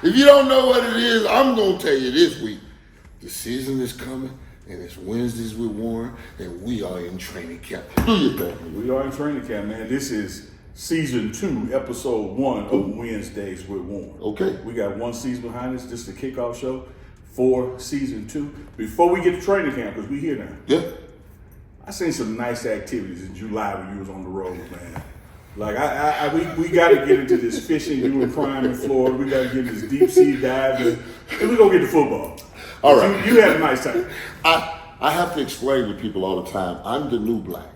If you don't know what it is, I'm gonna tell you this week. The season is coming, and it's Wednesdays with Warren, and we are in training camp. Do your thing. We are in training camp, man. This is season 2, episode 1 of Wednesdays with Warren. Okay. We got one season behind us. This is the Kickoff show for season 2. Before we get to training camp, because we here now. Yeah. I seen some nice activities in July when you was on the road, man. Like we got to get into this fishing. You and Prime in Florida. We got to get into this deep sea diving, and we gonna get to football. All right. You had a nice time. I have to explain to people all the time. I'm the new black.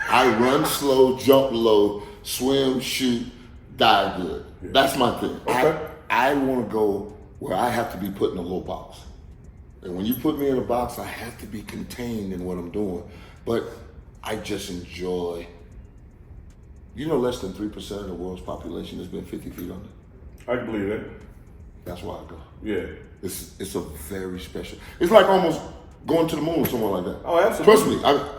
I run slow, jump low, swim, shoot, dive good. Yeah. That's my thing. Okay. I want to go where I have to be put in a little box. And when you put me in a box, I have to be contained in what I'm doing. But I just enjoy. You know, less than 3% of the world's population has been 50 feet under. I can believe that. That's why I go. Yeah. It's a very special. It's like almost going to the moon or somewhere like that. Oh, absolutely. Trust me.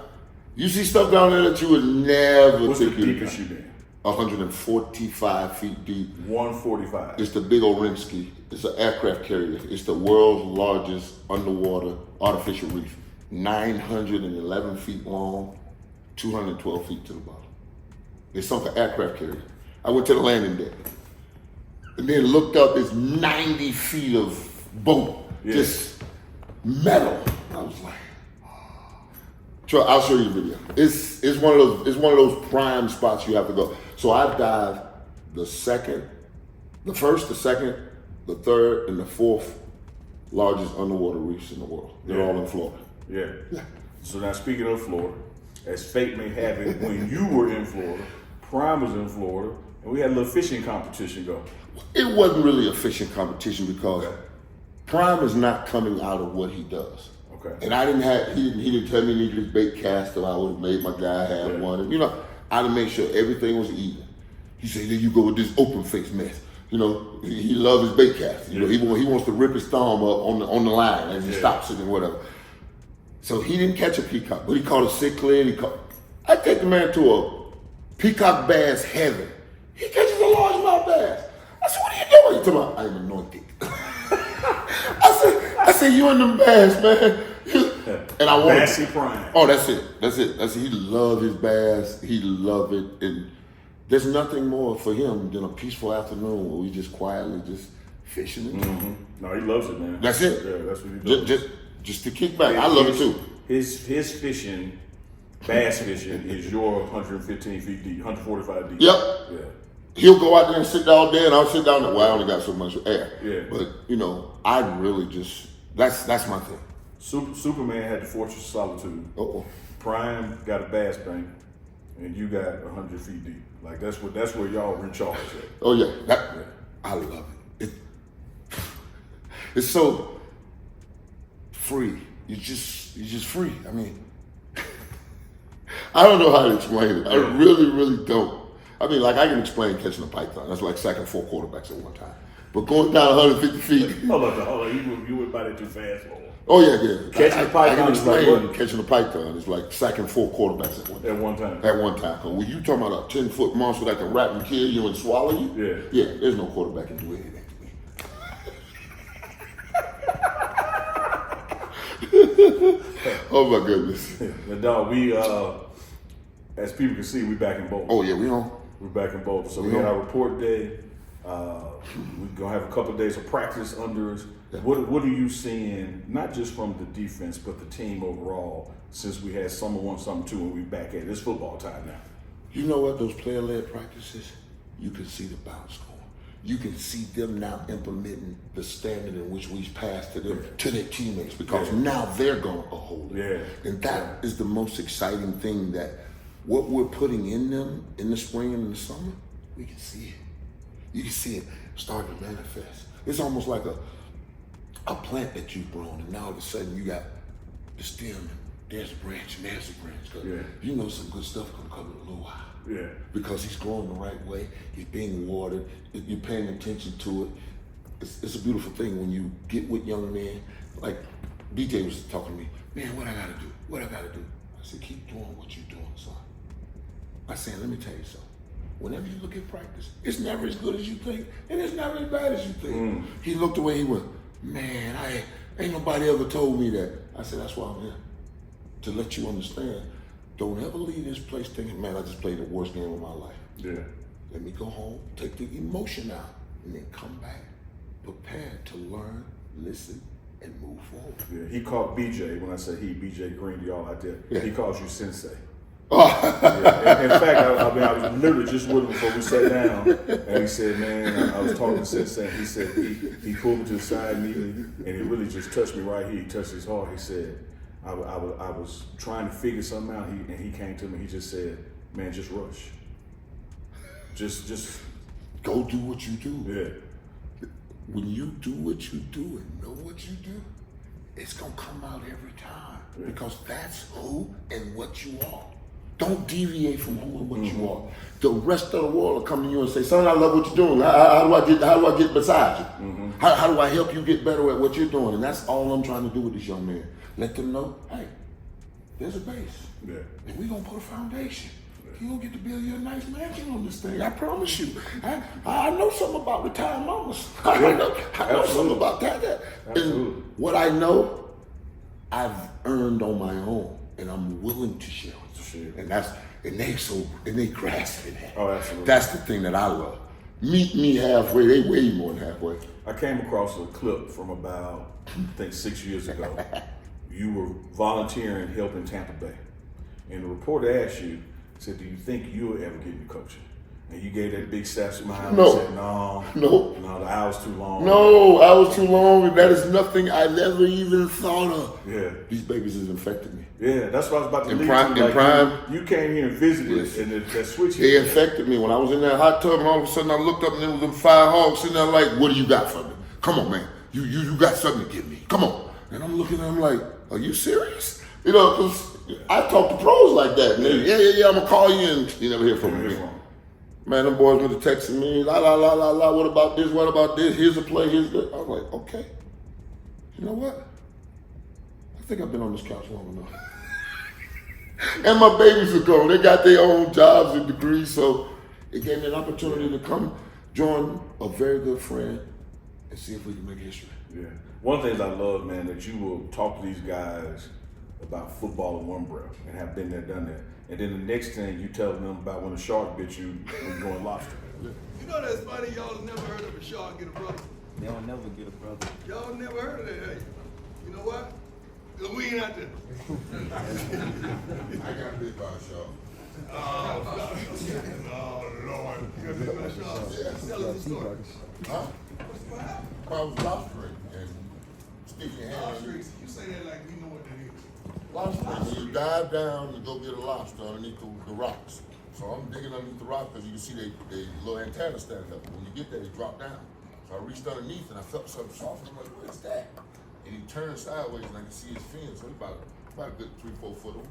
You see stuff down there that you would never What's the think you'd deepest you been? 145 feet deep. 145. It's the big Orinsky. It's an aircraft carrier. It's the world's largest underwater artificial reef. 911 feet long, 212 feet to the bottom. They sunk an aircraft carrier. I went to the landing deck and then looked up. It's 90 feet of boat, just metal. I was like, I'll show you the video. It's one of those prime spots you have to go. So I dived the first, the second, the third, and the fourth largest underwater reefs in the world. They're all in Florida. Yeah. So now speaking of Florida, as fate may have it, when you were in Florida, Prime was in Florida, and we had a little fishing competition go. It wasn't really a fishing competition because Prime is not coming out of what he does. Okay. And he didn't tell me he needed his bait caster. I would have made my guy have one. And, I'd have made sure everything was even. He said, then you go with this open face mess. He loves his bait caster. He wants to rip his thumb up on the line as he stops it and whatever. So he didn't catch a peacock, but he caught a cichlid. I take the man to a peacock bass heaven. He catches a largemouth bass. I said, what are you doing? He told me, I'm anointed. I said, you and them bass, man. And I wanted Bassy Prime. Oh, that's it. He loved his bass. He loved it. And there's nothing more for him than a peaceful afternoon where we just quietly just fishing. Mm-hmm. No, he loves it, man. That's it. Yeah, that's what he does. Just to kick back. I love it too. His fishing, bass fishing, is your 115 feet deep, 145 deep. Yep. Yeah. He'll go out there and sit all day, and I'll sit down there. Well, I only got so much air. Yeah. But, I really just, that's my thing. Superman had the Fortress of Solitude. Uh-oh. Prime got a bass bank, and you got 100 feet deep. Like, that's where y'all recharge at. Oh, yeah. I love it. It's so free. You're just free. I mean, I don't know how to explain it. I really, really don't. I mean, like I can explain catching a python. That's like sacking 4 quarterbacks at one time. But going down 150 feet. Hold on. You went by that too fast, Lord. Oh, yeah. Catching a python I can is like explain what? catching a python is like sacking 4 quarterbacks at one time. At one time. Cause when you talking about a 10-foot monster that can wrap and kill you and swallow you, yeah, there's no quarterback can do anything to me. Oh my goodness. Now, dog, we as people can see, we back in Boulder. Oh yeah, we on. We're back in Boulder. So we had our report day. We're gonna have a couple of days of practice under us. What are you seeing, not just from the defense, but the team overall, since we had summer 1, summer 2, and we back at it? It's football time now. You know what? Those player-led practices, you can see the bounce going. You can see them now implementing the standard in which we passed to them, to their teammates, because now they're gonna hold it. Yeah. And that is the most exciting thing, that what we're putting in them in the spring and in the summer, we can see it. You can see it starting to manifest. It's almost like a plant that you've grown, and now all of a sudden you got the stem, there's a branch, and there's a branch. You know some good stuff gonna come in a little while. Yeah. Because he's growing the right way, he's being watered, you're paying attention to it. It's a beautiful thing when you get with young men. Like DJ was talking to me, man, what I gotta do? I said, keep doing what you're doing, son. I said, let me tell you something. whenever you look at practice, it's never as good as you think, and it's never as bad as you think. He looked away, he went, man, ain't nobody ever told me that. I said, that's why I'm here, to let you understand. Don't ever leave this place thinking, man, I just played the worst game of my life. Yeah. Let me go home, take the emotion out, and then come back prepared to learn, listen, and move forward. Yeah, he called BJ, when I say he, BJ Green, y'all out there, he calls you sensei. Oh. Yeah. In fact, I was literally just with him before we sat down, and he said, man, I was talking to Sensei, and he said, he pulled me to the side Neely, and he really just touched me right here. He touched his heart. He said, I was trying to figure something out, and he came to me, he just said, man, just rush. Just go do what you do. Yeah. When you do what you do and know what you do, it's gonna come out every time, because that's who and what you are. Don't deviate from who and what you are. The rest of the world will come to you and say, son, I love what you're doing. How do I get beside you? How do I help you get better at what you're doing? And that's all I'm trying to do with this young man. Let them know, hey, there's a base. Yeah. And we're gonna put a foundation. You're gonna get to build you a nice mansion on this thing. I promise you. I know something about retired mamas. I know something about that. And what I know, I've earned on my own, and I'm willing to share with you. And they grasping that. Oh, absolutely. That's the thing that I love. Meet me halfway. They way more than halfway. I came across a clip from about, I think, 6 years ago. You were volunteering help in Tampa Bay. And the reporter asked you, said, do you think you'll ever get into coaching? And you gave that big sassy smile and said, no, the hour's too long. No, I was too long, and that is nothing I never even thought of. Yeah. These babies has infected me. Yeah, that's what I was about to lead In to. prime. You came here and visited, and that switch They infected me. When I was in that hot tub, and all of a sudden I looked up, and there was them 5 hogs sitting there like, what do you got for me? Come on, man. You got something to give me. Come on. And I'm looking at them like, are you serious? You know, because I talk to pros like that. And they, I'm going to call you, and you never hear from me. Man, them boys were texting me, la, what about this, here's a play, here's that. I was like, okay. You know what? I think I've been on this couch long enough. And my babies are grown. They got their own jobs and degrees, so it gave me an opportunity to come join a very good friend and see if we can make history. Yeah. One of the things I love, man, that you will talk to these guys about football in one breath and have been there, done that. And then the next thing you tell them about when a shark bit you when you're going lobster. You know that's funny, y'all have never heard of a shark get a brother. They'll never get a brother. Y'all never heard of that, have you? You know what? We ain't out there. I got bit by a shark. Oh, Lord. You got bit by a shark? Tell us the story. Huh? I was lobstering and sticking your hand in. You say that like we know what that is. Lobstering, you dive down and go get a lobster underneath the rocks. So I'm digging underneath the rock because you can see they little antenna standing up. When you get there, they drop down. So I reached underneath and I felt something soft. I'm like, what is that? And he turned sideways and I can see his fins. So he's about a good 3-4 foot over.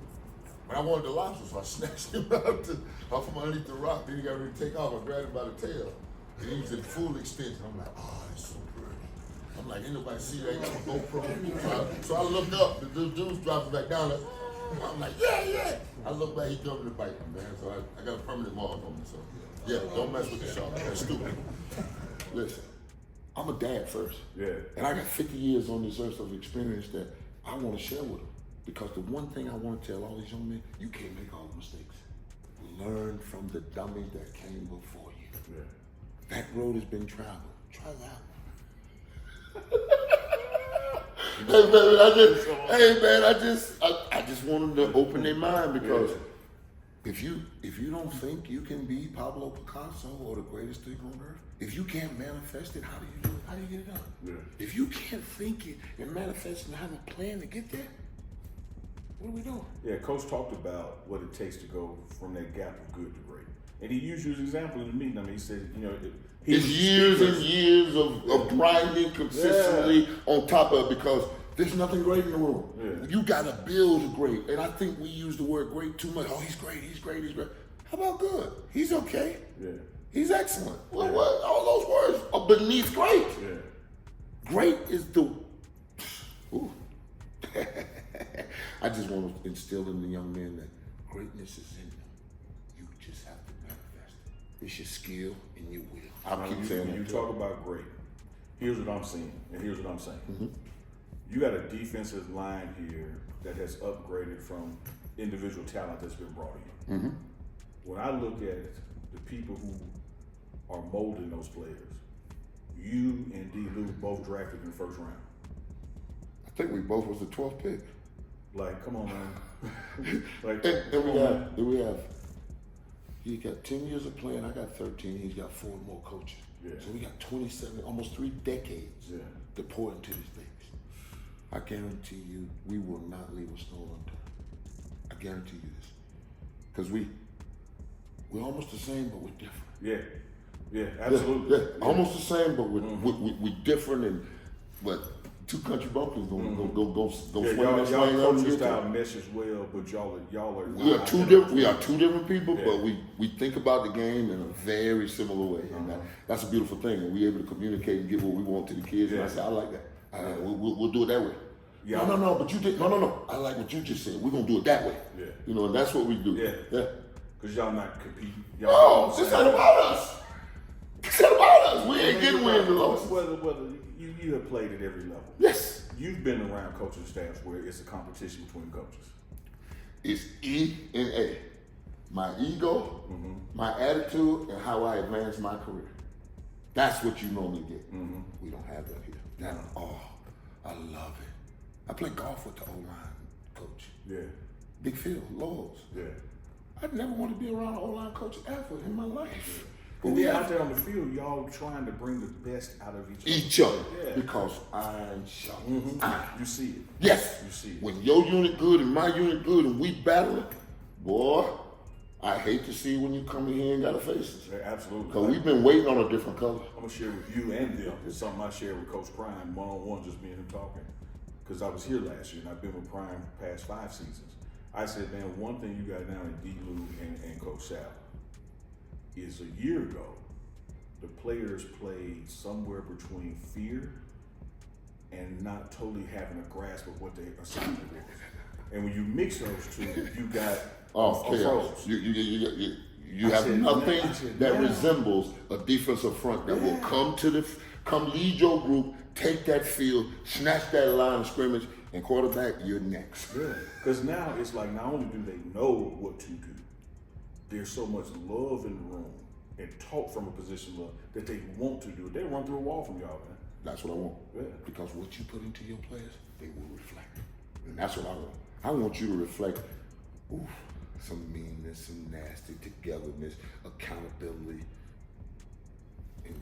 But I wanted the lobster, so I snatched him out from underneath the rock. Then he got ready to take off. I grabbed him by the tail. And he was at full extension. I'm like, oh, that's so pretty. I'm like, ain't nobody see that. I got a GoPro. So I looked up. The dude's dropping back down. Like, I'm like, yeah. I look back. He coming to bite me, man. So I got a permanent mark on me. So yeah, don't mess with the shark. That's stupid. Listen, I'm a dad first. Yeah. And I got 50 years on this earth of experience that I want to share with them. Because the one thing I want to tell all these young men, you can't make all the mistakes. Learn from the dummies that came before you. Yeah. That road has been traveled. Try that one. I just want them to open their mind, because if you don't think you can be Pablo Picasso or the greatest thing on earth, if you can't manifest it, how do you do it? How do you get it done? Yeah. If you can't think it and manifest and have a plan to get there, what are we doing? Yeah, Coach talked about what it takes to go from that gap of good to great. And he used you as an example in the meeting. I mean, he said, it's years and years of grinding consistently on top of it, because there's nothing great in the world. Yeah. You gotta build great. And I think we use the word great too much. Oh, he's great. How about good? He's okay. Yeah. He's excellent. Well, what? All those words are beneath great. Yeah. Great is the... Ooh. I just want to instill in the young men that greatness is in them. You just have to manifest it. It's your skill and your will. I keep saying when you that. talk about great, here's what I'm seeing, and here's what I'm saying. You got a defensive line here that has upgraded from individual talent that's been brought in. When I look at the people who are molding those players, you and D. Lou both drafted in the first round. I think we both was the 12th pick. Like, come on, man. Like, And we have. He got 10 years of playing. I got 13. He's got 4 more coaches. Yeah. So we got 27, almost 3 decades to pour into these things. I guarantee you, we will not leave a stone unturned. I guarantee you this, because we're almost the same, but we're different. Yeah, absolutely. Yeah. Almost the same, but we're different, and but 2 country bumpkins go swing that y'all swing coaching style meshes well, but y'all are we are two different. We are 2 different people, but we think about the game in a very similar way, and that's a beautiful thing. And we're able to communicate and get what we want to the kids. And I say, I like that. We'll do it that way. Yeah. No, but you did. No. I like what you just said. We're gonna do it that way. Yeah. You know, and that's what we do. Yeah. Because y'all not competing. This ain't about us. This ain't about us. We ain't getting wins and losses. Whether you have played at every level. Yes. You've been around coaching staffs where it's a competition between coaches. It's E and A. My ego, my attitude, and how I advance my career. That's what you normally get. We don't have that here. I love it. I play golf with the O-line coach. Yeah. Big field, Lowell's. Yeah. I'd never want to be around an O-line coach ever in my life. But And then out there on the field, y'all trying to bring the best out of each other. Yeah. Because I'm sharp. You see it. Yes. You see it. When your unit good and my unit good and we battling, boy, I hate to see when you come in here and gotta face us. Yeah, absolutely. Because we've been waiting on a different color. I'm gonna share with you and them. It's something I shared with Coach Prime one-on-one, just me and him talking. Because I was here last year and I've been with Prime for the past 5 seasons. I said, man, one thing you got now in D. Lou and Coach Sapp is a year ago, the players played somewhere between fear and not totally having a grasp of what their assignment was. And when you mix those two, you got chaos. You have nothing that resembles a defensive front that will come lead your group, take that field, snatch that line of scrimmage, and quarterback, you're next. Yeah, because now it's like not only do they know what to do, there's so much love in the room and talk from a position of love that they want to do it. They run through a wall from y'all, man. That's what I want. Yeah. Because what you put into your players, they will reflect. And that's what I want. I want you to reflect some meanness, some nasty, togetherness, accountability. And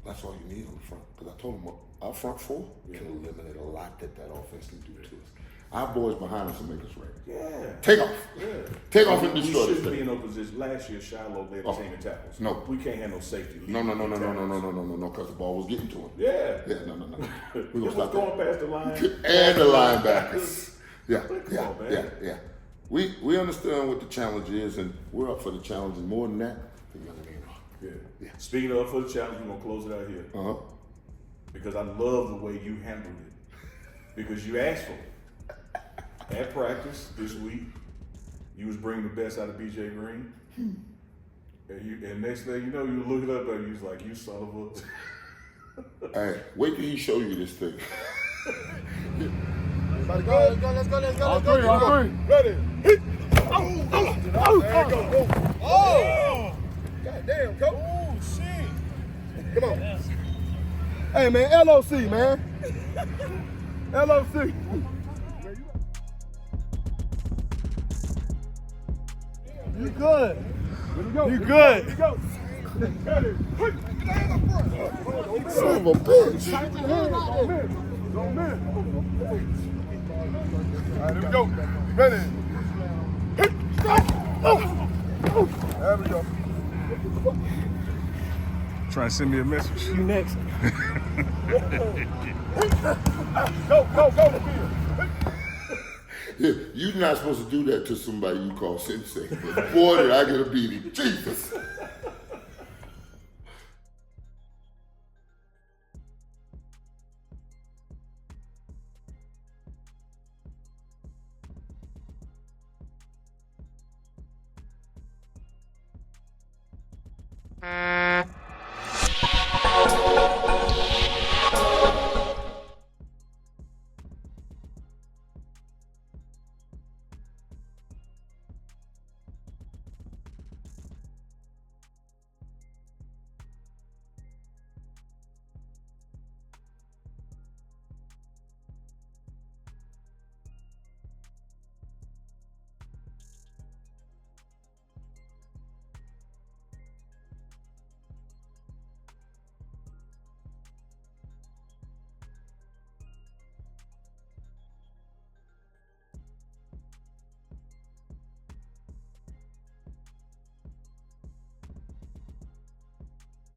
that's all you need on the front. Because I told them our front 4 can eliminate a lot that offense can do to us. Our boys behind us will make us ready. Yeah. Take off. Yeah. Take off and We destroy this shouldn't be thing. in no position. Last year, Shiloh led the team in tackles. No. We can't have no safety. No, because the ball was getting to him. Yeah. No. We're It going to was stop going that. past the line. And the linebackers. Come on, man. Yeah. We understand what the challenge is, and we're up for the challenge. And more than that, the young men are. Yeah. Speaking of for the challenge, we're gonna close it out here. Because I love the way you handled it. Because you asked for it. At practice this week, you was bringing the best out of BJ Green. And next thing you know, you look it up and you was like, you son of a Hey, wait till he show you this thing. Let's go. All three. Ready. Hit. There you go. Oh! God damn, coach. Oh, shit. Come on. Hey, man, LOC, man. LOC. You good. You good. Ready. Son of a bitch. Don't miss. All right, here we go. Ready. Hit. There we go. Trying to send me a message. You next. Go. Yeah, you're not supposed to do that to somebody you call sensei. But boy, did I get a beating. Jesus. Hey.